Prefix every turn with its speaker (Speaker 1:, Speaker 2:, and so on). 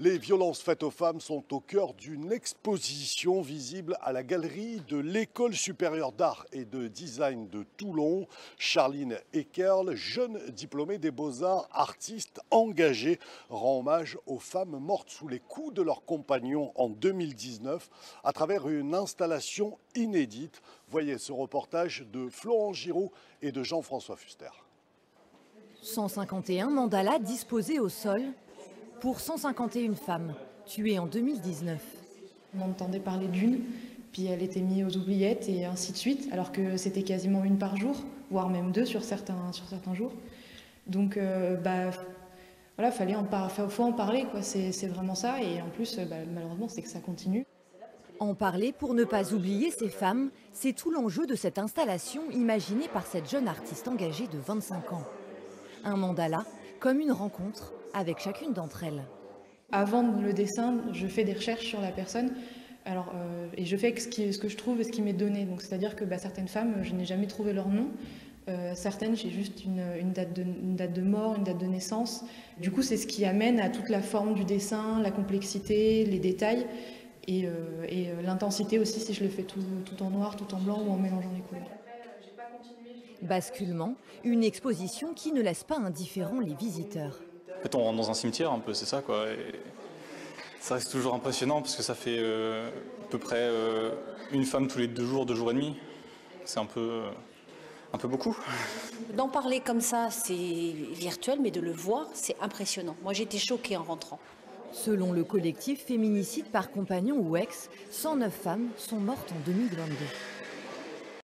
Speaker 1: Les violences faites aux femmes sont au cœur d'une exposition visible à la galerie de l'École supérieure d'art et de design de Toulon. Charline Eckerle, jeune diplômée des Beaux-Arts, artiste engagée, rend hommage aux femmes mortes sous les coups de leurs compagnons en 2019 à travers une installation inédite. Voyez ce reportage de Florent Giraud et de Jean-François Fuster.
Speaker 2: 151 mandalas disposés au sol pour 151 femmes tuées en 2019.
Speaker 3: On entendait parler d'une, puis elle était mise aux oubliettes et ainsi de suite, alors que c'était quasiment une par jour, voire même deux sur certains jours. Donc voilà, faut en parler, quoi. C'est vraiment ça. Et en plus, malheureusement, c'est que ça continue.
Speaker 2: En parler pour ne pas oublier ces femmes, c'est tout l'enjeu de cette installation imaginée par cette jeune artiste engagée de 25 ans. Un mandala comme une rencontre avec chacune d'entre elles.
Speaker 3: Avant le dessin, je fais des recherches sur la personne. Et je fais ce que je trouve et ce qui m'est donné. Donc, c'est-à-dire que certaines femmes, je n'ai jamais trouvé leur nom. Certaines, j'ai juste une date de mort, une date de naissance. Du coup, c'est ce qui amène à toute la forme du dessin, la complexité, les détails et l'intensité aussi si je le fais tout en noir, tout en blanc ou en mélangeant les couleurs.
Speaker 2: Basculement, une exposition qui ne laisse pas indifférents les visiteurs.
Speaker 4: En fait, on rentre dans un cimetière un peu, c'est ça, quoi. Et ça reste toujours impressionnant parce que ça fait à peu près une femme tous les 2 jours et demi. C'est un peu beaucoup.
Speaker 5: D'en parler comme ça, c'est virtuel, mais de le voir, c'est impressionnant. Moi, j'étais choquée en rentrant.
Speaker 2: Selon le collectif Féminicide par compagnon ou ex, 109 femmes sont mortes en 2022.